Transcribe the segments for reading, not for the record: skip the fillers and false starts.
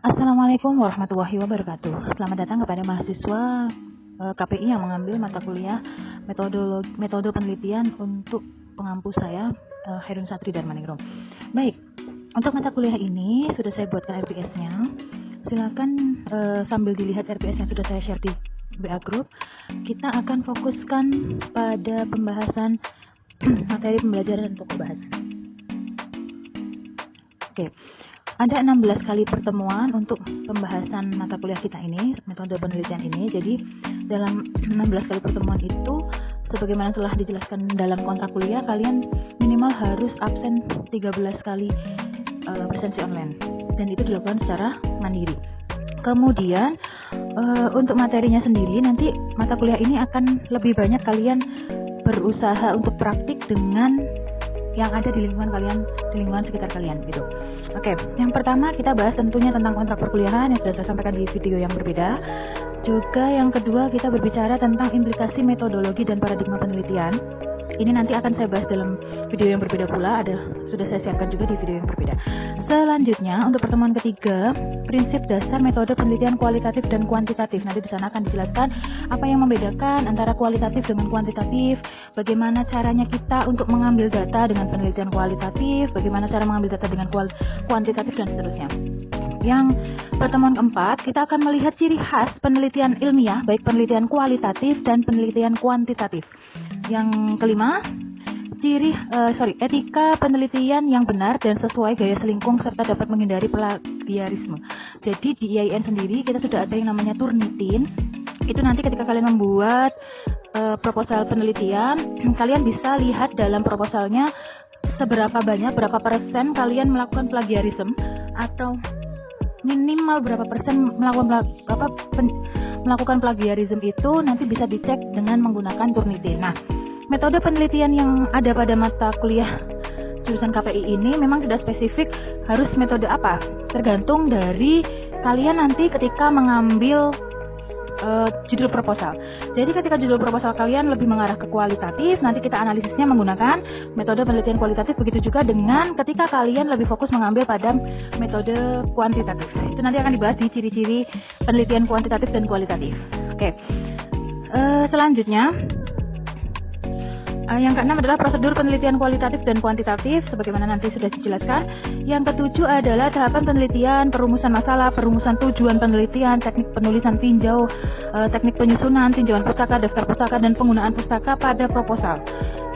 Assalamualaikum warahmatullahi wabarakatuh. Selamat datang kepada mahasiswa KPI yang mengambil mata kuliah metode penelitian untuk pengampu saya, Hairun Satri Darmaningrum. Baik, untuk mata kuliah ini sudah saya buatkan RPS-nya. Silakan sambil dilihat RPS yang sudah saya share di WA Group. Kita akan fokuskan pada pembahasan materi pembelajaran untuk pembahasan. Oke. Ada 16 kali pertemuan untuk pembahasan mata kuliah kita ini, metode penelitian ini. Jadi dalam 16 kali pertemuan itu, sebagaimana telah dijelaskan dalam kontrak kuliah, kalian minimal harus absen 13 kali presensi online. Dan itu dilakukan secara mandiri. Kemudian untuk materinya sendiri, nanti mata kuliah ini akan lebih banyak kalian berusaha untuk praktik dengan yang ada di lingkungan kalian, di lingkungan sekitar kalian gitu. Oke, yang pertama kita bahas tentunya tentang kontrak perkuliahan yang sudah saya sampaikan di video yang berbeda. Juga yang kedua kita berbicara tentang implikasi metodologi dan paradigma penelitian. Ini nanti akan saya bahas dalam video yang berbeda pula, sudah saya siapkan juga di video yang berbeda. Selanjutnya untuk pertemuan ketiga, prinsip dasar metode penelitian kualitatif dan kuantitatif. Nanti di sana akan dijelaskan apa yang membedakan antara kualitatif dengan kuantitatif, bagaimana caranya kita untuk mengambil data dengan penelitian kualitatif, bagaimana cara mengambil data dengan kuantitatif dan seterusnya. Yang pertemuan keempat, kita akan melihat ciri khas penelitian ilmiah, baik penelitian kualitatif dan penelitian kuantitatif. Yang kelima, etika penelitian yang benar dan sesuai gaya selingkung serta dapat menghindari plagiarisme. Jadi di IAIN sendiri kita sudah ada yang namanya Turnitin. Itu nanti ketika kalian membuat proposal penelitian, kalian bisa lihat dalam proposalnya seberapa banyak, berapa persen kalian melakukan plagiarisme atau minimal berapa persen melakukan plagiarisme itu nanti bisa dicek dengan menggunakan Turnitin. Nah, metode penelitian yang ada pada mata kuliah jurusan KPI ini memang tidak spesifik harus metode apa, tergantung dari kalian nanti ketika mengambil judul proposal. Jadi ketika judul proposal kalian lebih mengarah ke kualitatif, nanti kita analisisnya menggunakan metode penelitian kualitatif. Begitu juga dengan ketika kalian lebih fokus mengambil pada metode kuantitatif. Itu nanti akan dibahas di ciri-ciri penelitian kuantitatif dan kualitatif. Oke. Selanjutnya yang keenam adalah prosedur penelitian kualitatif dan kuantitatif, sebagaimana nanti sudah dijelaskan. Yang ketujuh adalah tahapan penelitian, perumusan masalah, perumusan tujuan penelitian, teknik penulisan tinjau, teknik penyusunan, tinjauan pustaka, daftar pustaka, dan penggunaan pustaka pada proposal.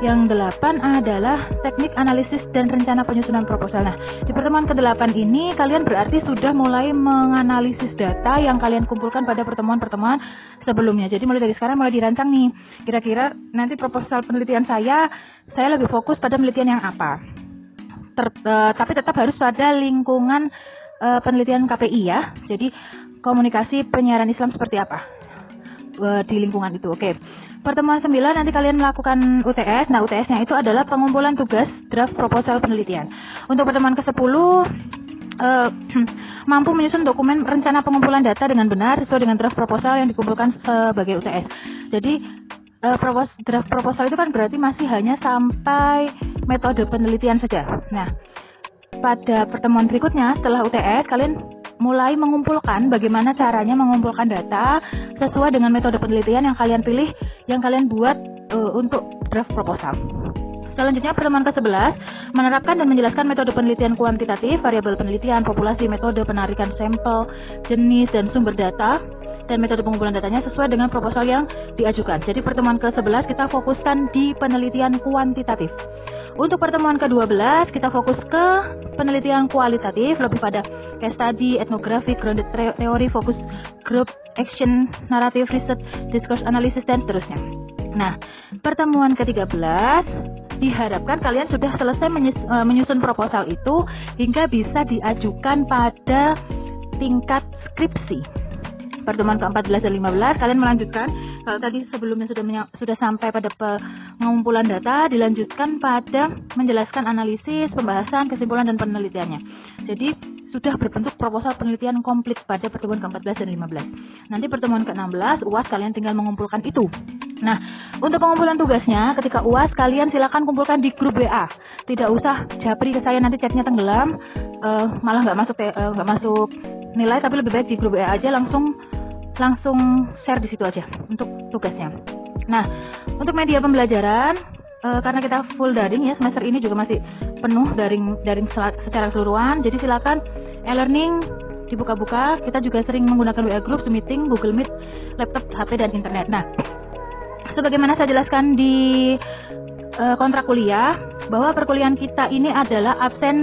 Yang delapan adalah teknik analisis dan rencana penyusunan proposal. Nah, di pertemuan ke-8 ini kalian berarti sudah mulai menganalisis data yang kalian kumpulkan pada pertemuan-pertemuan sebelumnya. Jadi mulai dari sekarang mulai dirancang nih. Kira-kira nanti proposal penelitian saya lebih fokus pada penelitian yang apa. Tapi tetap harus pada lingkungan penelitian KPI ya. Jadi komunikasi penyiaran Islam seperti apa di lingkungan itu. Oke. Pertemuan 9 nanti kalian melakukan UTS. Nah, UTS-nya itu adalah pengumpulan tugas draft proposal penelitian. Untuk pertemuan ke-10 mampu menyusun dokumen rencana pengumpulan data dengan benar sesuai dengan draft proposal yang dikumpulkan sebagai UTS. Jadi draft proposal itu kan berarti masih hanya sampai metode penelitian saja. Nah, pada pertemuan berikutnya setelah UTS kalian mulai mengumpulkan bagaimana caranya mengumpulkan data sesuai dengan metode penelitian yang kalian pilih, yang kalian buat untuk draft proposal. Selanjutnya pertemuan ke-11 menerapkan dan menjelaskan metode penelitian kuantitatif, variabel penelitian, populasi, metode penarikan sampel, jenis dan sumber data, dan metode pengumpulan datanya sesuai dengan proposal yang diajukan. Jadi pertemuan ke-11 kita fokuskan di penelitian kuantitatif. Untuk pertemuan ke-12 kita fokus ke penelitian kualitatif, lebih pada case study, etnografi, grounded theory, focus group, action, narrative research, discourse analysis, dan seterusnya. Nah, pertemuan ke-13 diharapkan kalian sudah selesai menyusun proposal itu hingga bisa diajukan pada tingkat skripsi. Pertemuan ke-14 dan 15 kalian melanjutkan. Kalau tadi sebelumnya sudah sampai pada pengumpulan data, dilanjutkan pada menjelaskan analisis, pembahasan, kesimpulan, dan penelitiannya. Jadi sudah berbentuk proposal penelitian komplit pada pertemuan ke-14 dan 15. Nanti pertemuan ke-16 UAS kalian tinggal mengumpulkan itu. Nah, untuk pengumpulan tugasnya ketika UAS kalian silakan kumpulkan di grup WA. Tidak usah japri ke saya nanti chatnya tenggelam, malah nggak masuk nilai, tapi lebih baik di grup WA aja, langsung share di situ aja untuk tugasnya. Nah, untuk media pembelajaran, karena kita full daring ya, semester ini juga masih penuh daring secara keseluruhan, jadi silakan e-learning dibuka-buka. Kita juga sering menggunakan WA Group, Zoom Meeting, Google Meet, laptop, HP, dan internet. Nah, sebagaimana saya jelaskan di kontrak kuliah, bahwa perkuliahan kita ini adalah absen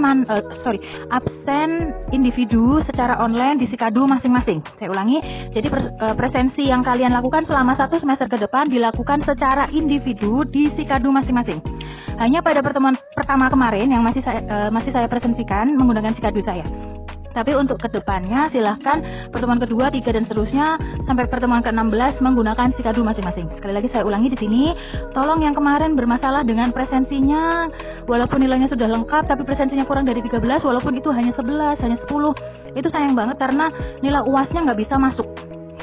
individu secara online di Sikadu masing-masing. Saya ulangi, jadi presensi yang kalian lakukan selama 1 semester ke depan dilakukan secara individu di Sikadu masing-masing. Hanya pada pertemuan pertama kemarin yang masih saya presensikan menggunakan Sikadu saya. Tapi untuk kedepannya silahkan pertemuan kedua, 3 dan seterusnya sampai pertemuan ke-16 menggunakan Sikadu masing-masing. Sekali lagi saya ulangi di sini, tolong yang kemarin bermasalah dengan presensinya, walaupun nilainya sudah lengkap tapi presensinya kurang dari 13, walaupun itu hanya 11, hanya 10, itu sayang banget karena nilai UAS-nya nggak bisa masuk,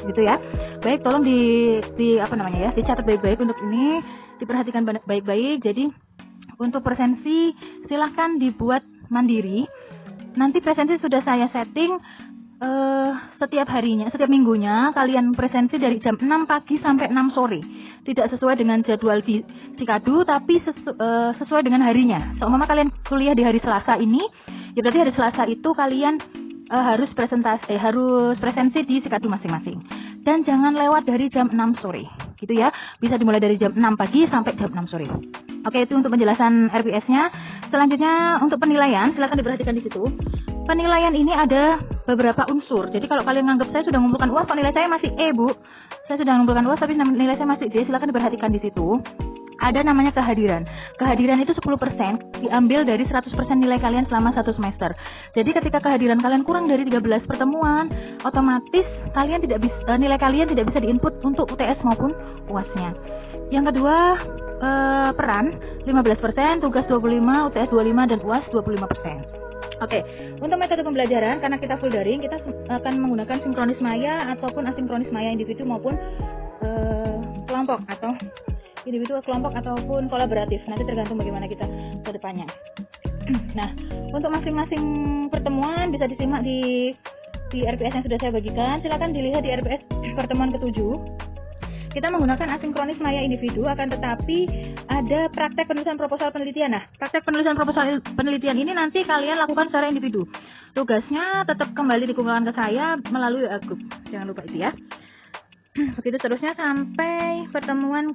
gitu ya. Baik, tolong dicatat baik-baik untuk ini, diperhatikan baik-baik. Jadi untuk presensi silahkan dibuat mandiri. Nanti presensi sudah saya setting setiap harinya, setiap minggunya kalian presensi dari jam 6 pagi sampai 6 sore. Tidak sesuai dengan jadwal di Sikadu, tapi sesuai dengan harinya. Seumpama kalian kuliah di hari Selasa ini, ya berarti hari Selasa itu kalian harus presensi di Sikadu masing-masing. Dan jangan lewat dari jam 6 sore, gitu ya. Bisa dimulai dari jam 6 pagi sampai jam 6 sore. Oke, itu untuk penjelasan RPS-nya. Selanjutnya untuk penilaian, silakan diperhatikan di situ. Penilaian ini ada beberapa unsur. Jadi kalau kalian menganggap saya sudah mengumpulkan UAS, nilai saya masih E, Bu. Saya sudah mengumpulkan UAS tapi nilai saya masih D. Silakan diperhatikan di situ. Ada namanya kehadiran. Kehadiran itu 10% diambil dari 100% nilai kalian selama 1 semester. Jadi ketika kehadiran kalian kurang dari 13 pertemuan, otomatis nilai kalian tidak bisa diinput untuk UTS maupun UAS-nya. Yang kedua, peran 15%, tugas 25%, UTS 25%, dan UAS 25%. Oke, untuk metode pembelajaran, karena kita full daring, kita akan menggunakan sinkronis maya ataupun asinkronis maya individu maupun kelompok atau individu, kelompok ataupun kolaboratif. Nanti tergantung bagaimana kita ke depannya. Nah, untuk masing-masing pertemuan bisa disimak di RPS yang sudah saya bagikan. Silakan dilihat di RPS pertemuan ke-7. Kita menggunakan asinkronis maya individu, akan tetapi ada praktek penulisan proposal penelitian. Nah, praktek penulisan proposal penelitian ini nanti kalian lakukan secara individu. Tugasnya tetap kembali dikumpulkan ke saya melalui grup. Jangan lupa itu ya. Begitu seterusnya sampai pertemuan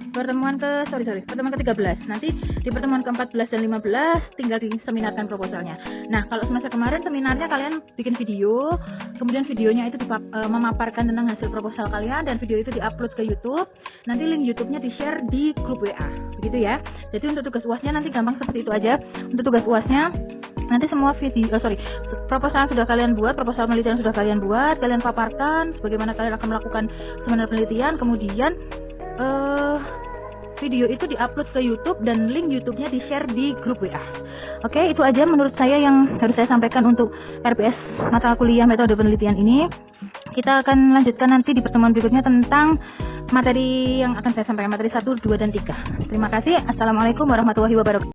pertemuan ke-13. Nanti di pertemuan ke-14 dan 15 tinggal diseminarkan proposalnya. Nah, kalau semester kemarin seminarnya kalian bikin video, kemudian videonya itu memaparkan tentang hasil proposal kalian, dan video itu diupload ke YouTube. Nanti link YouTube-nya di-share di grup WA. Begitu ya. Jadi untuk tugas UAS-nya nanti gampang seperti itu aja. Untuk tugas UAS-nya nanti semua proposal sudah kalian buat, proposal penelitian sudah kalian buat, kalian paparkan bagaimana kalian akan melakukan seminar penelitian, kemudian video itu diupload ke YouTube dan link YouTube-nya di-share di grup WA. Oke, itu aja menurut saya yang harus saya sampaikan untuk RPS mata kuliah metode penelitian ini. Kita akan lanjutkan nanti di pertemuan berikutnya tentang materi yang akan saya sampaikan, materi 1, 2, dan 3. Terima kasih. Assalamualaikum warahmatullahi wabarakatuh.